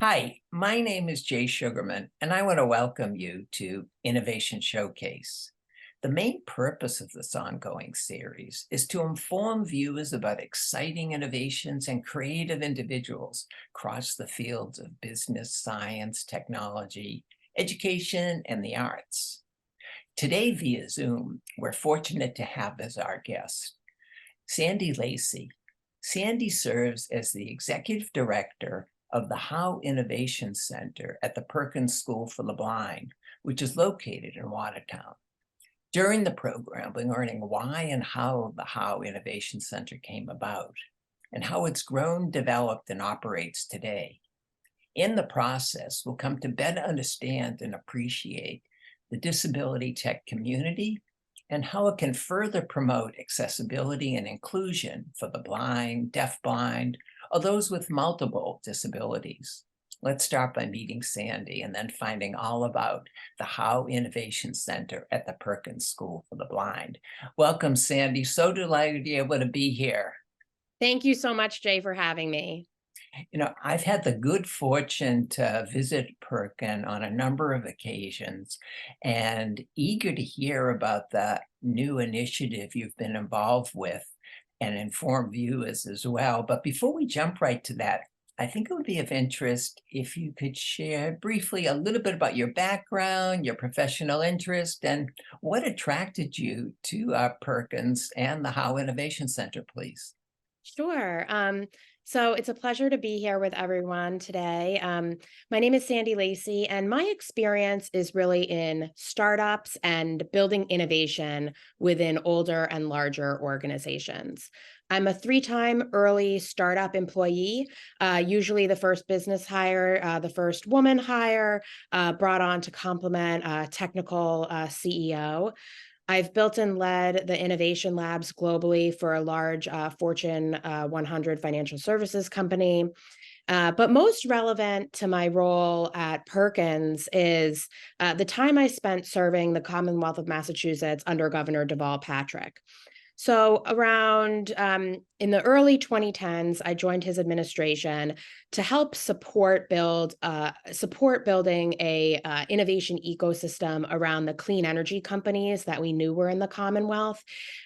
Hi, my name is Jay Sugarman, and I want to welcome you to Innovation Showcase. The main purpose of this ongoing series is to inform viewers about exciting innovations and creative individuals across the fields of business, science, technology, education, and the arts. Today, via Zoom, we're fortunate to have as our guest Sandy Lacey. Sandy serves as the Executive Director of the Howe Innovation Center at the Perkins School for the Blind, which is located in Watertown. During the program, we're learning why and how the Howe Innovation Center came about and how it's grown, developed, and operates today. In the process, we'll come to better understand and appreciate the disability tech community and how it can further promote accessibility and inclusion for the blind, deafblind, or those with multiple disabilities. Let's start by meeting Sandy and then finding all about the Howe Innovation Center at the Perkins School for the Blind. Welcome, Sandy. So delighted to be able to be here. Thank you so much, Jay, for having me. I've had the good fortune to visit Perkin on a number of occasions and eager to hear about the new initiative you've been involved with and inform viewers as well. But before we jump right to that, I think it would be of interest if you could share briefly a little bit about your background, your professional interest, and what attracted you to Perkins and the Howe Innovation Center, please. Sure. So it's a pleasure to be here with everyone today. My name is Sandy Lacey, and my experience is really in startups and building innovation within older and larger organizations. I'm a three-time early startup employee, usually the first business hire, the first woman hire, brought on to complement a technical CEO. I've built and led the innovation labs globally for a large Fortune 100 financial services company. But most relevant to my role at Perkins is the time I spent serving the Commonwealth of Massachusetts under Governor Deval Patrick. So around in the early 2010s, I joined his administration to help support building a innovation ecosystem around the clean energy companies that we knew were in the Commonwealth.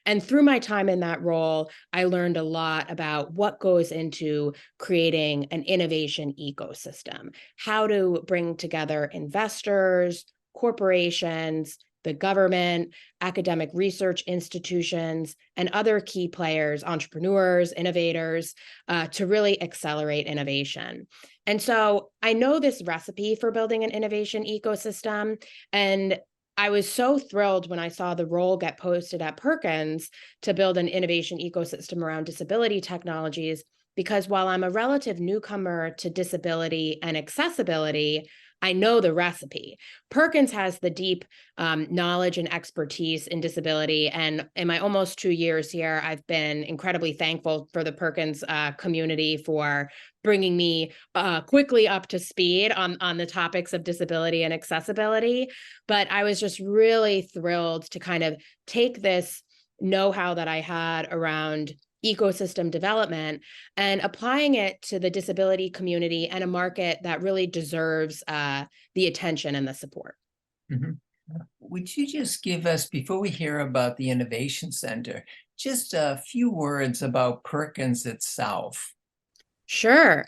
And through my time in that role, I learned a lot about what goes into creating an innovation ecosystem, how to bring together investors, corporations, the government, academic research institutions, and other key players, entrepreneurs, innovators, to really accelerate innovation. And so I know this recipe for building an innovation ecosystem, and I was so thrilled when I saw the role get posted at Perkins to build an innovation ecosystem around disability technologies, because while I'm a relative newcomer to disability and accessibility, I know the recipe. Perkins has the deep knowledge and expertise in disability. And in my almost 2 years here, I've been incredibly thankful for the Perkins community for bringing me quickly up to speed on the topics of disability and accessibility. But I was just really thrilled to kind of take this know-how that I had around ecosystem development and applying it to the disability community and a market that really deserves the attention and the support. Mhm. Would you just give us, before we hear about the Innovation Center, just a few words about Perkins itself? Sure.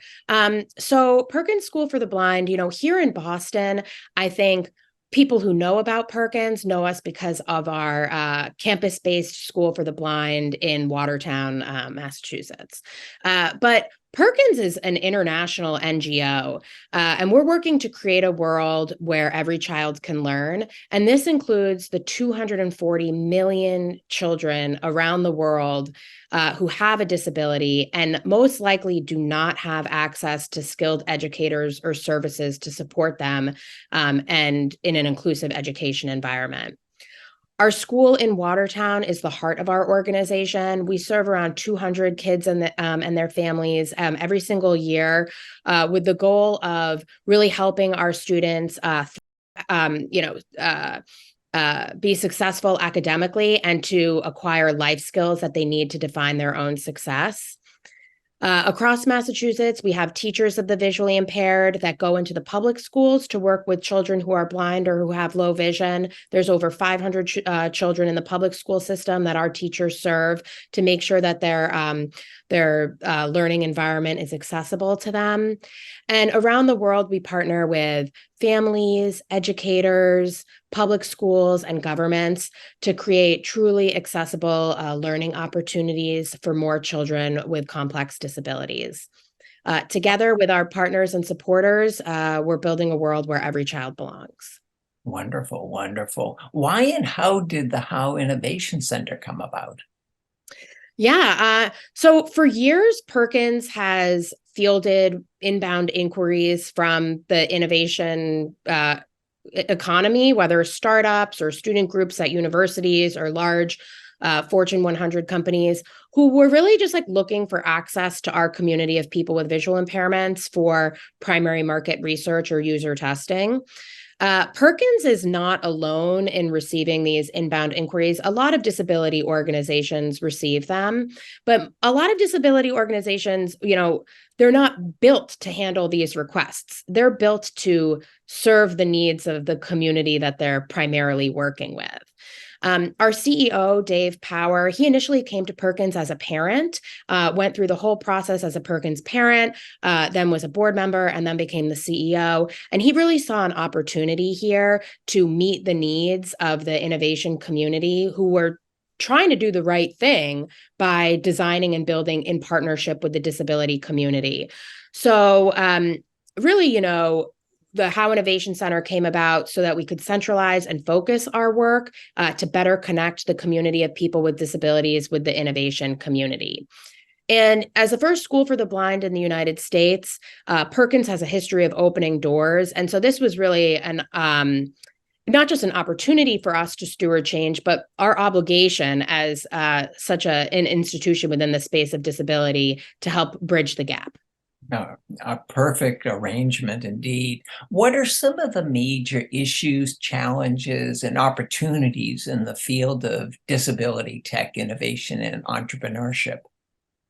So Perkins School for the Blind, here in Boston, I think people who know about Perkins know us because of our campus-based school for the blind in Watertown, Massachusetts. But Perkins is an international NGO, and we're working to create a world where every child can learn. And this includes the 240 million children around the world who have a disability and most likely do not have access to skilled educators or services to support them and in an inclusive education environment. Our school in Watertown is the heart of our organization. We serve around 200 kids and their families every single year with the goal of really helping our students be successful academically and to acquire life skills that they need to define their own success. Across Massachusetts, we have teachers of the visually impaired that go into the public schools to work with children who are blind or who have low vision. There's over 500 children in the public school system that our teachers serve to make sure that their learning environment is accessible to them. And around the world, we partner with families, educators, public schools, and governments to create truly accessible learning opportunities for more children with complex disabilities. Together with our partners and supporters, we're building a world where every child belongs. Wonderful, wonderful. Why and how did the Howe Innovation Center come about? Yeah. So for years, Perkins has fielded inbound inquiries from the innovation economy, whether startups or student groups at universities or large Fortune 100 companies who were really just like looking for access to our community of people with visual impairments for primary market research or user testing. Perkins is not alone in receiving these inbound inquiries. A lot of disability organizations receive them, but a lot of disability organizations, they're not built to handle these requests. They're built to serve the needs of the community that they're primarily working with. Our CEO, Dave Power, he initially came to Perkins as a parent, went through the whole process as a Perkins parent, then was a board member, and then became the CEO. And he really saw an opportunity here to meet the needs of the innovation community who were trying to do the right thing by designing and building in partnership with the disability community. So really, the Howe Innovation Center came about so that we could centralize and focus our work to better connect the community of people with disabilities with the innovation community. And as the first school for the blind in the United States, Perkins has a history of opening doors. And so this was really not just an opportunity for us to steward change, but our obligation as such an institution within the space of disability to help bridge the gap. A perfect arrangement indeed. What are some of the major issues, challenges, and opportunities in the field of disability tech innovation and entrepreneurship?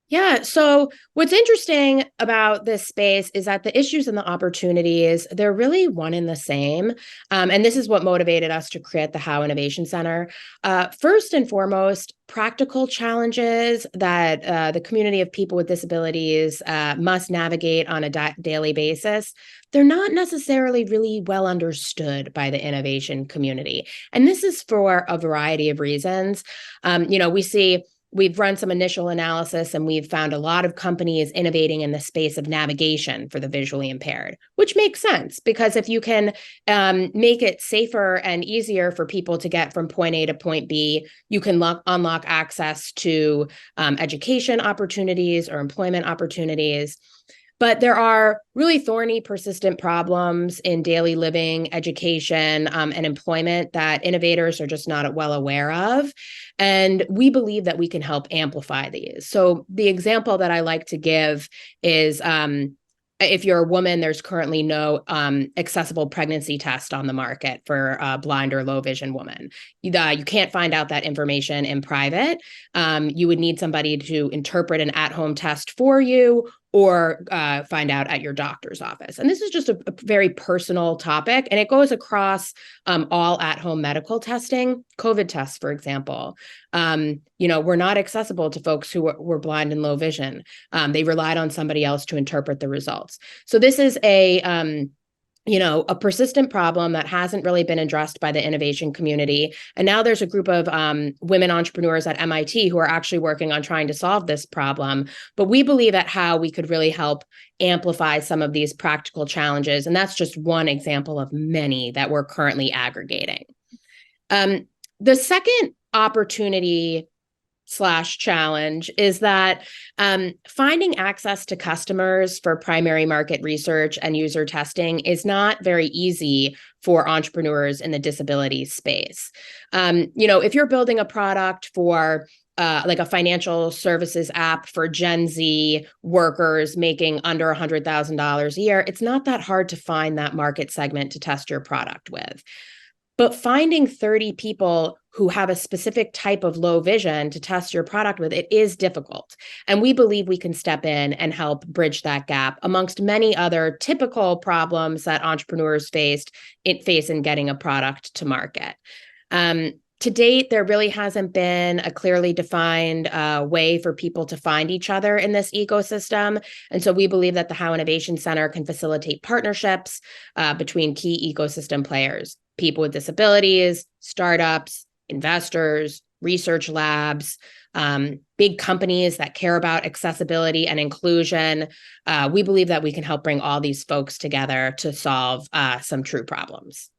Yeah. So what's interesting about this space is that the issues and the opportunities, they're really one and the same. And this is what motivated us to create the Howe Innovation Center. First and foremost, practical challenges that the community of people with disabilities must navigate on a daily basis. They're not necessarily really well understood by the innovation community. And this is for a variety of reasons. We've run some initial analysis and we've found a lot of companies innovating in the space of navigation for the visually impaired, which makes sense because if you can make it safer and easier for people to get from point A to point B, you can unlock access to education opportunities or employment opportunities. But there are really thorny, persistent problems in daily living, education, and employment that innovators are just not well aware of. And we believe that we can help amplify these. So the example that I like to give is if you're a woman, there's currently no accessible pregnancy test on the market for a blind or low vision woman. You can't find out that information in private. You would need somebody to interpret an at-home test for you or find out at your doctor's office. And this is just a very personal topic, and it goes across all at-home medical testing, COVID tests, for example. We're not accessible to folks who were blind and low vision. They relied on somebody else to interpret the results. So this is a persistent problem that hasn't really been addressed by the innovation community. And now there's a group of women entrepreneurs at MIT who are actually working on trying to solve this problem. But we believe at Howe we could really help amplify some of these practical challenges. And that's just one example of many that we're currently aggregating. The second opportunity / challenge is that finding access to customers for primary market research and user testing is not very easy for entrepreneurs in the disability space. If you're building a product for like a financial services app for Gen Z workers making under $100,000 a year, it's not that hard to find that market segment to test your product with. But finding 30 people who have a specific type of low vision to test your product with, it is difficult. And we believe we can step in and help bridge that gap amongst many other typical problems that entrepreneurs face in getting a product to market. To date, there really hasn't been a clearly defined way for people to find each other in this ecosystem. And so we believe that the Howe Innovation Center can facilitate partnerships between key ecosystem players, people with disabilities, startups, investors, research labs, big companies that care about accessibility and inclusion. We believe that we can help bring all these folks together to solve some true problems.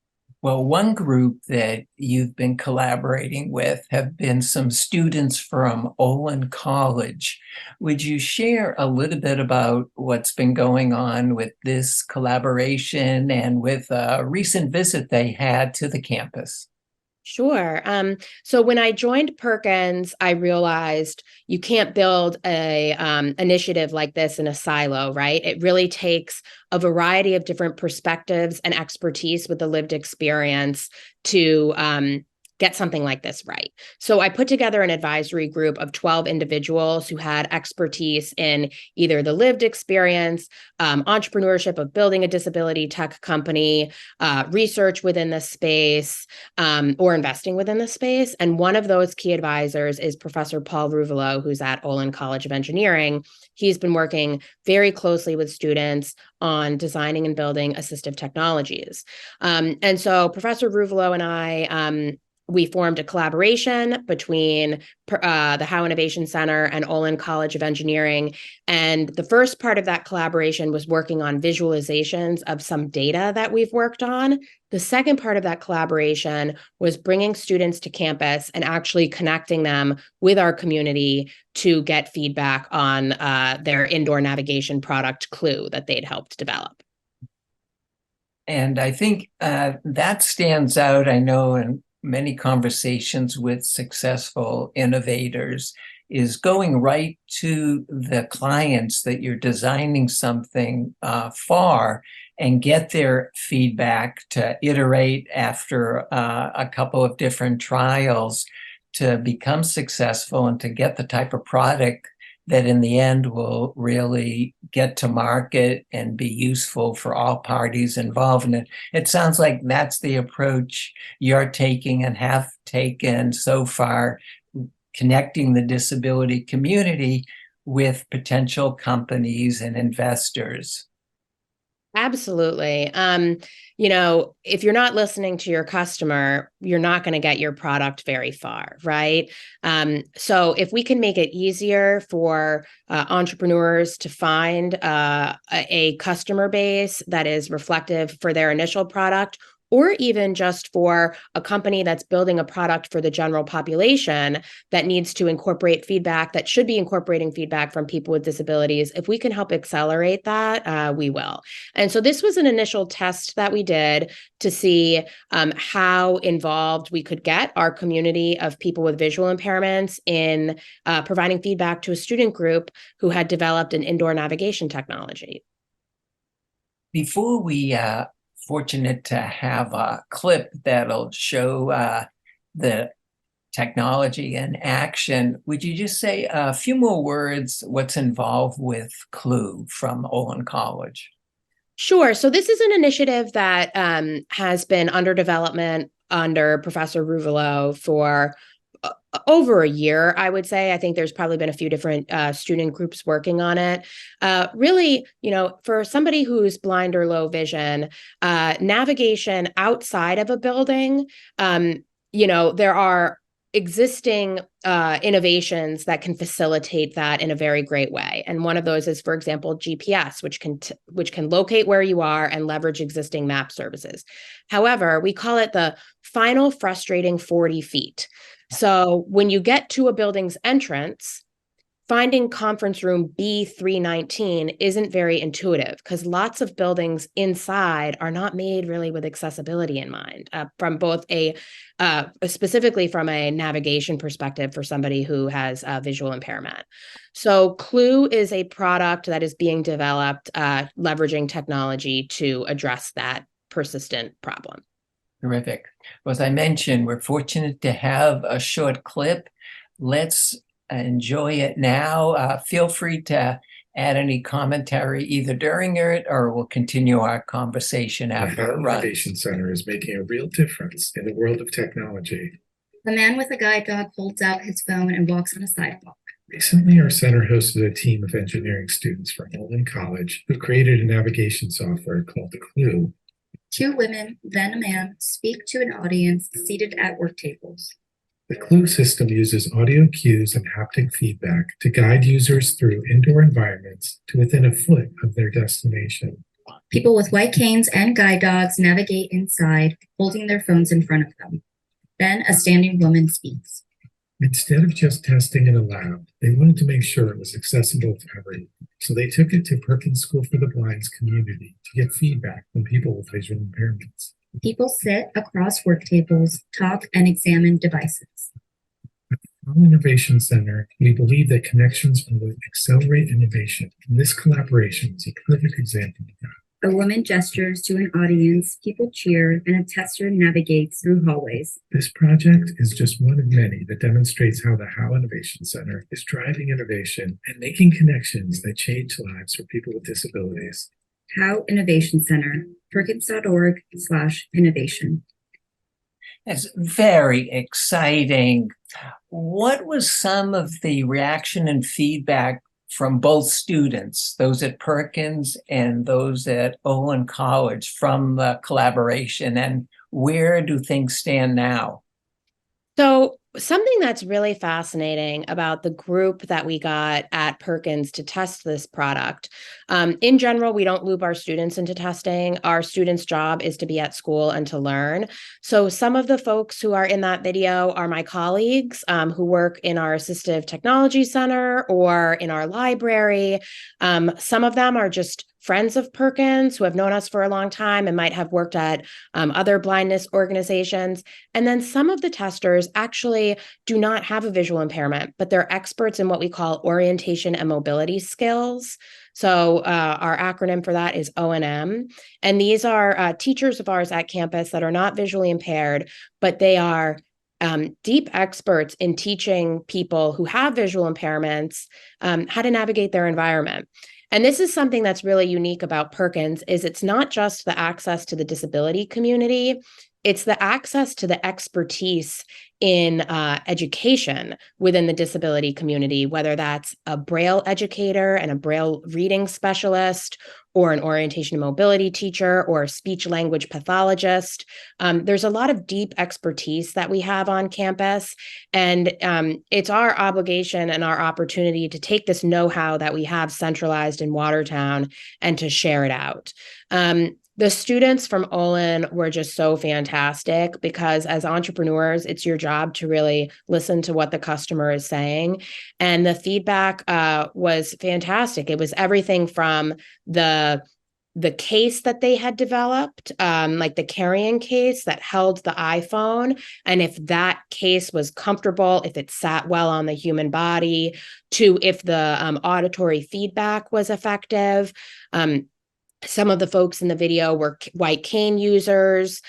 Well, one group that you've been collaborating with have been some students from Olin College. Would you share a little bit about what's been going on with this collaboration and with a recent visit they had to the campus? Sure. So when I joined Perkins, I realized you can't build a initiative like this in a silo, right? It really takes a variety of different perspectives and expertise with the lived experience to get something like this right. So I put together an advisory group of 12 individuals who had expertise in either the lived experience, entrepreneurship of building a disability tech company, research within the space, or investing within the space. And one of those key advisors is Professor Paul Ruvolo, who's at Olin College of Engineering. He's been working very closely with students on designing and building assistive technologies. And so Professor Ruvolo and I, we formed a collaboration between the Howe Innovation Center and Olin College of Engineering. And the first part of that collaboration was working on visualizations of some data that we've worked on. The second part of that collaboration was bringing students to campus and actually connecting them with our community to get feedback on their indoor navigation product Clue that they'd helped develop. And I think that stands out, I know, in many conversations with successful innovators, is going right to the clients that you're designing something for and get their feedback to iterate after a couple of different trials to become successful and to get the type of product that in the end will really get to market and be useful for all parties involved. And it sounds like that's the approach you're taking and have taken so far, connecting the disability community with potential companies and investors. Absolutely. If you're not listening to your customer, you're not going to get your product very far, right? So if we can make it easier for entrepreneurs to find a customer base that is reflective for their initial product, or even just for a company that's building a product for the general population that needs to incorporate feedback, that should be incorporating feedback from people with disabilities, if we can help accelerate that, we will. And so this was an initial test that we did to see how involved we could get our community of people with visual impairments in providing feedback to a student group who had developed an indoor navigation technology. Before we fortunate to have a clip that'll show the technology in action. Would you just say a few more words, what's involved with Clue from Olin College? Sure. So this is an initiative that has been under development under Professor Ruvolo for over a year, I would say. I think there's probably been a few different student groups working on it. Really, for somebody who's blind or low vision, navigation outside of a building, there are existing innovations that can facilitate that in a very great way. And one of those is, for example, GPS, which can locate where you are and leverage existing map services. However, we call it the final frustrating 40 feet. So when you get to a building's entrance, finding conference room B319 isn't very intuitive because lots of buildings inside are not made really with accessibility in mind, from both specifically from a navigation perspective for somebody who has visual impairment. So Clue is a product that is being developed, leveraging technology to address that persistent problem. Terrific. Well, as I mentioned, we're fortunate to have a short clip. Let's enjoy it now. Feel free to add any commentary either during it or we'll continue our conversation after it runs. The Howe Innovation Center is making a real difference in the world of technology. A man with a guide dog holds out his phone and walks on a sidewalk. Recently, our center hosted a team of engineering students from Olin College who created a navigation software called the Clue. 2 women, then a man, speak to an audience seated at work tables. The Clue system uses audio cues and haptic feedback to guide users through indoor environments to within a foot of their destination. People with white canes and guide dogs navigate inside, holding their phones in front of them. Then a standing woman speaks. Instead of just testing in a lab, they wanted to make sure it was accessible to everyone. So they took it to Perkins School for the Blind's community to get feedback from people with visual impairments. People sit across work tables, talk, and examine devices. At the Howe Innovation Center, we believe that connections will accelerate innovation, and this collaboration is a perfect example of that. A woman gestures to an audience, people cheer, and a tester navigates through hallways. This project is just one of many that demonstrates how the Howe Innovation Center is driving innovation and making connections that change lives for people with disabilities. Howe Innovation Center, perkins.org/innovation. It's very exciting. What was some of the reaction and feedback from both students, those at Perkins and those at Olin College, from the collaboration, and where do things stand now? So something that's really fascinating about the group that we got at Perkins to test this product. In general, we don't loop our students into testing. Our students' job is to be at school and to learn. So some of the folks who are in that video are my colleagues who work in our assistive technology center or in our library. Some of them are just friends of Perkins who have known us for a long time and might have worked at other blindness organizations. And then some of the testers actually do not have a visual impairment, but they're experts in what we call orientation and mobility skills. So our acronym for that is O&M. And these are teachers of ours at campus that are not visually impaired, but they are deep experts in teaching people who have visual impairments how to navigate their environment. And this is something that's really unique about Perkins, is it's not just the access to the disability community, it's the access to the expertise in education within the disability community, whether that's a Braille educator and a Braille reading specialist, or an orientation and mobility teacher, or a speech language pathologist. There's a lot of deep expertise that we have on campus, and it's our obligation and our opportunity to take this know-how that we have centralized in Watertown and to share it out. The students from Olin were just so fantastic because as entrepreneurs, it's your job to really listen to what the customer is saying. And the feedback was fantastic. It was everything from the case that they had developed, like the carrying case that held the iPhone, and if that case was comfortable, if it sat well on the human body, to if the auditory feedback was effective. Some of the folks in the video were white cane users.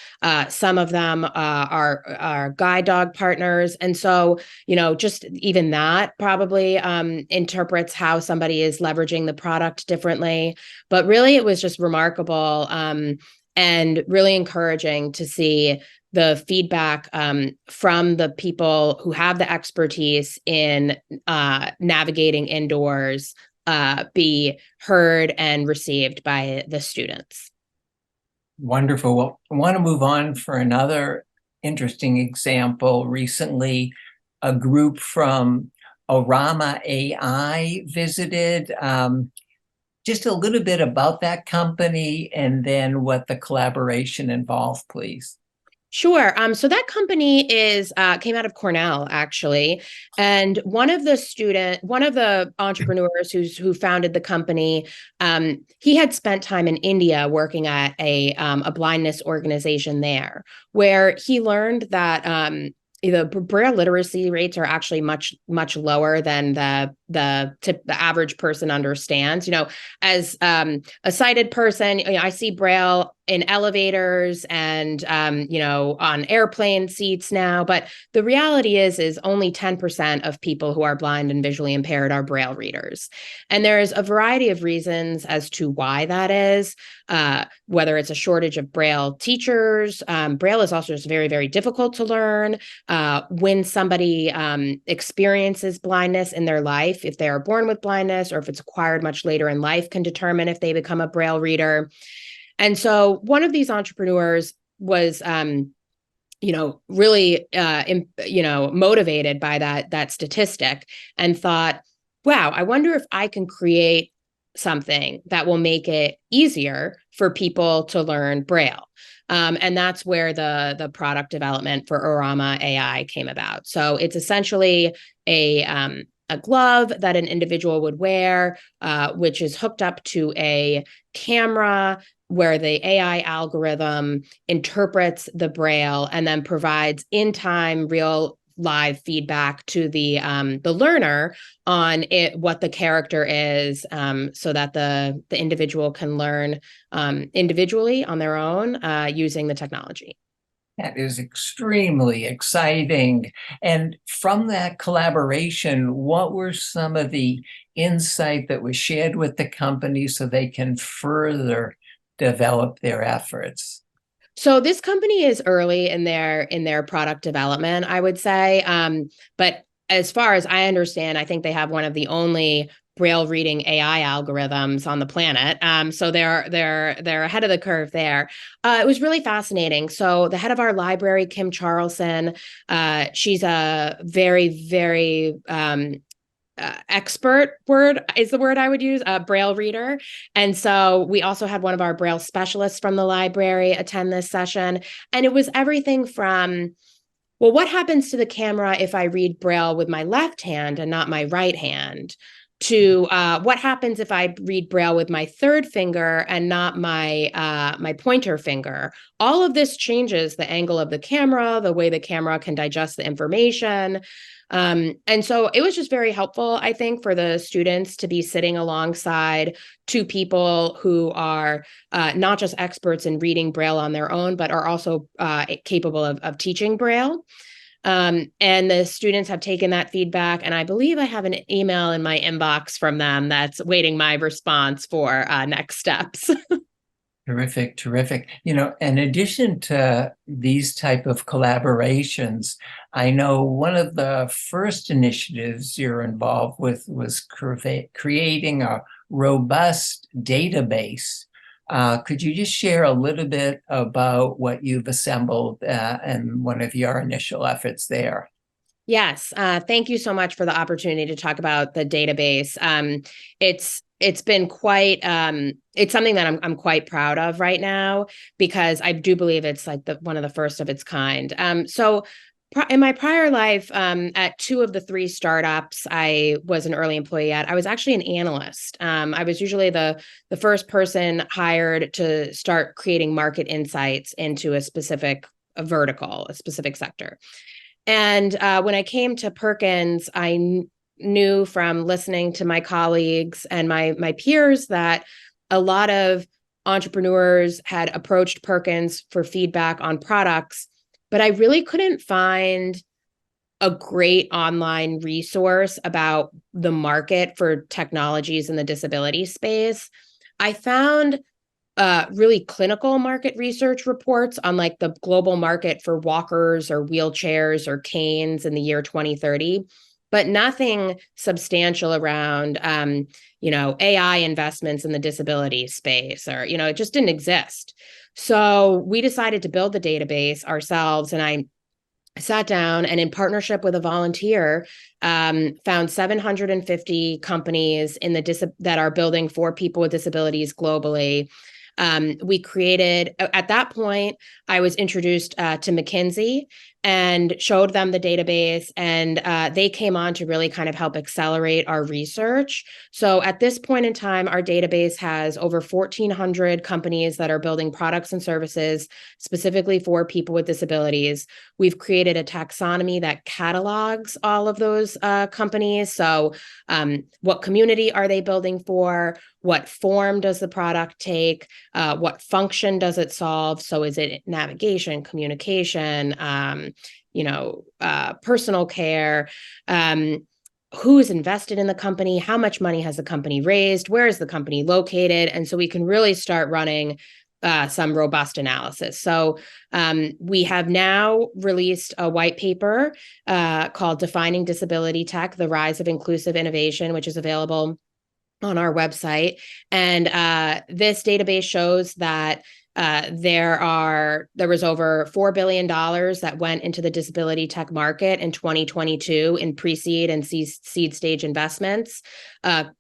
Some of them are guide dog partners. And so, just even that probably interprets how somebody is leveraging the product differently. But really, it was just remarkable. and really encouraging to see the feedback from the people who have the expertise in navigating indoors be heard and received by the students. Wonderful. Well, I want to move on for another interesting example. Recently, a group from Orama AI visited. Just a little bit about that company and then what the collaboration involved, please. Sure. So that company came out of Cornell, actually, and one of the entrepreneurs who founded the company, he had spent time in India working at a blindness organization there, where he learned that the Braille literacy rates are actually much lower than the average person understands. As a sighted person, I see Braille in elevators and on airplane seats now, but the reality is only 10% of people who are blind and visually impaired are Braille readers. And there's a variety of reasons as to why that is, whether it's a shortage of Braille teachers. Braille is also just very, very difficult to learn. When somebody experiences blindness in their life, if they are born with blindness or if it's acquired much later in life, can determine if they become a Braille reader. And so one of these entrepreneurs was, really, motivated by that statistic and thought, wow, I wonder if I can create something that will make it easier for people to learn Braille. And that's where the product development for Orama AI came about. So it's essentially a glove that an individual would wear, which is hooked up to a camera where the AI algorithm interprets the Braille and then provides in-time, real live feedback to the learner on what the character is, so that the individual can learn individually on their own using the technology. That is extremely exciting. And from that collaboration, what were some of the insight that was shared with the company so they can further develop their efforts? So this company is early in their product development, I would say. But as far as I understand, I think they have one of the only Braille reading AI algorithms on the planet. So they're ahead of the curve there. It was really fascinating. So the head of our library, Kim Charlson, she's a very, very expert word is the word I would use, a Braille reader. And so we also had one of our Braille specialists from the library attend this session. And it was everything from, well, what happens to the camera if I read Braille with my left hand and not my right hand? To what happens if I read Braille with my third finger and not my pointer finger? All of this changes the angle of the camera, the way the camera can digest the information. And so it was just very helpful, I think, for the students to be sitting alongside two people who are not just experts in reading Braille on their own, but are also capable of teaching Braille. And the students have taken that feedback, and I believe I have an email in my inbox from them that's waiting my response for next steps. Terrific, terrific. In addition to these type of collaborations, I know one of the first initiatives you're involved with was creating a robust database. Could you just share a little bit about what you've assembled and one of your initial efforts there? Yes, thank you so much for the opportunity to talk about the database. It's been quite it's something that I'm quite proud of right now, because I do believe it's like one of the first of its kind. So in my prior life, at two of the three startups I was an early employee at, I was actually an analyst. I was usually the first person hired to start creating market insights into a specific vertical, a specific sector. And when I came to Perkins, I knew from listening to my colleagues and my peers that a lot of entrepreneurs had approached Perkins for feedback on products, but I really couldn't find a great online resource about the market for technologies in the disability space. I found really clinical market research reports on like the global market for walkers or wheelchairs or canes in the year 2030, but nothing substantial around, AI investments in the disability space, or, it just didn't exist. So we decided to build the database ourselves, and I sat down and, in partnership with a volunteer, found 750 companies that are building for people with disabilities globally. We created, at that point, I was introduced to McKinsey and showed them the database, and they came on to really kind of help accelerate our research. So at this point in time, our database has over 1,400 companies that are building products and services specifically for people with disabilities. We've created a taxonomy that catalogs all of those companies. So what community are they building for? What form does the product take? What function does it solve? So is it navigation, communication, personal care? Who's invested in the company? How much money has the company raised? Where is the company located? And so we can really start running some robust analysis. So we have now released a white paper called Defining Disability Tech, The Rise of Inclusive Innovation, which is available on our website. And this database shows that there was over $4 billion that went into the disability tech market in 2022 in pre-seed and seed stage investments.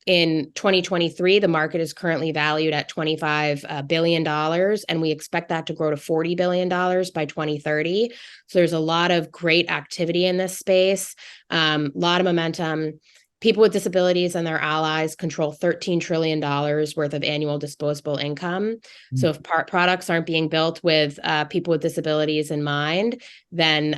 In 2023, the market is currently valued at $25 billion, and we expect that to grow to $40 billion by 2030. So there's a lot of great activity in this space, a lot of momentum. People with disabilities and their allies control $13 trillion worth of annual disposable income. So if products aren't being built with people with disabilities in mind, then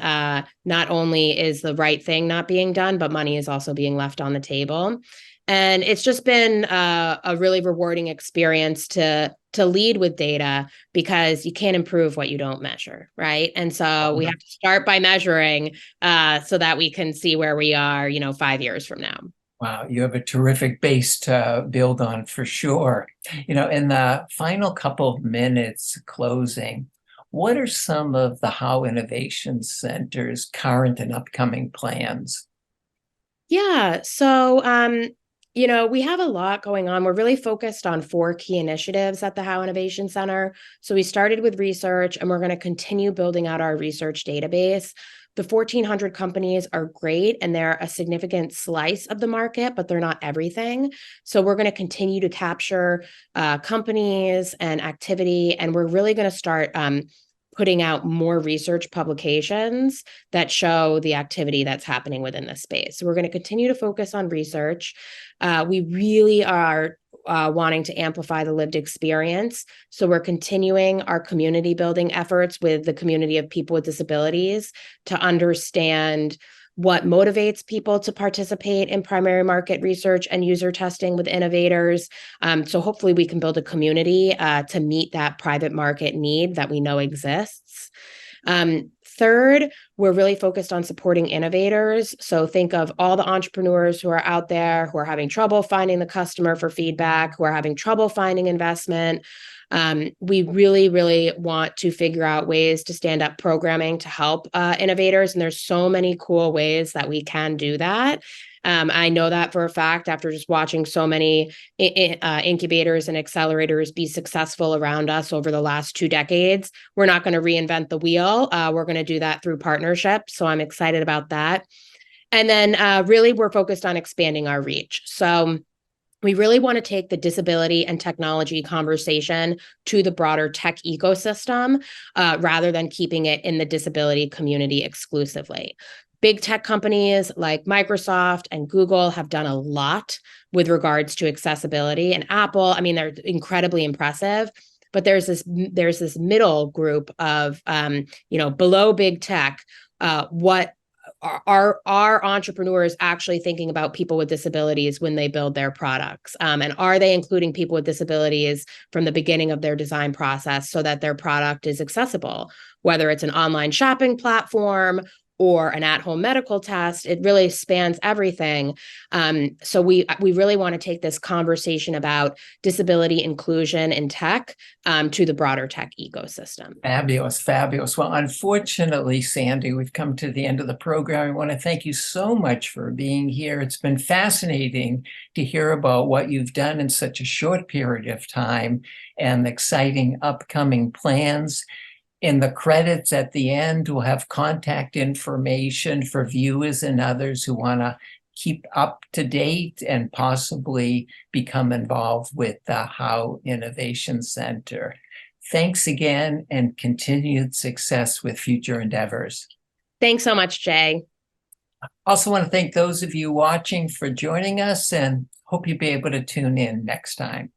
not only is the right thing not being done, but money is also being left on the table. And it's just been a really rewarding experience to lead with data, because you can't improve what you don't measure, right? And so we have to start by measuring so that we can see where we are, 5 years from now. Wow, you have a terrific base to build on for sure. In the final couple of minutes closing, what are some of the Howe Innovation Center's current and upcoming plans? Yeah, so we have a lot going on. We're really focused on 4 key initiatives at the Howe Innovation Center. So we started with research, and we're going to continue building out our research database. The 1,400 companies are great, and they're a significant slice of the market, but they're not everything. So we're going to continue to capture companies and activity, and we're really going to start putting out more research publications that show the activity that's happening within the space. So we're going to continue to focus on research. We really are wanting to amplify the lived experience. So we're continuing our community building efforts with the community of people with disabilities to understand what motivates people to participate in primary market research and user testing with innovators. So hopefully we can build a community to meet that private market need that we know exists. Third, we're really focused on supporting innovators. So think of all the entrepreneurs who are out there who are having trouble finding the customer for feedback, who are having trouble finding investment. We really, really want to figure out ways to stand up programming to help innovators. And there's so many cool ways that we can do that. I know that for a fact after just watching so many incubators and accelerators be successful around us over the last 2 decades. We're not going to reinvent the wheel. We're going to do that through partnerships. So I'm excited about that. And then really, we're focused on expanding our reach. So we really want to take the disability and technology conversation to the broader tech ecosystem rather than keeping it in the disability community exclusively. Big tech companies like Microsoft and Google have done a lot with regards to accessibility, and Apple, they're incredibly impressive. But there's this middle group of below big tech. What are entrepreneurs actually thinking about people with disabilities when they build their products? And are they including people with disabilities from the beginning of their design process so that their product is accessible, whether it's an online shopping platform or an at-home medical test. It really spans everything. So we really want to take this conversation about disability inclusion in tech to the broader tech ecosystem. Fabulous, fabulous. Well, unfortunately, Sandy, we've come to the end of the program. I want to thank you so much for being here. It's been fascinating to hear about what you've done in such a short period of time and the exciting upcoming plans. In the credits at the end, we'll have contact information for viewers and others who want to keep up to date and possibly become involved with the Howe Innovation Center. Thanks again and continued success with future endeavors. Thanks so much, Jay. Also want to thank those of you watching for joining us and hope you'll be able to tune in next time.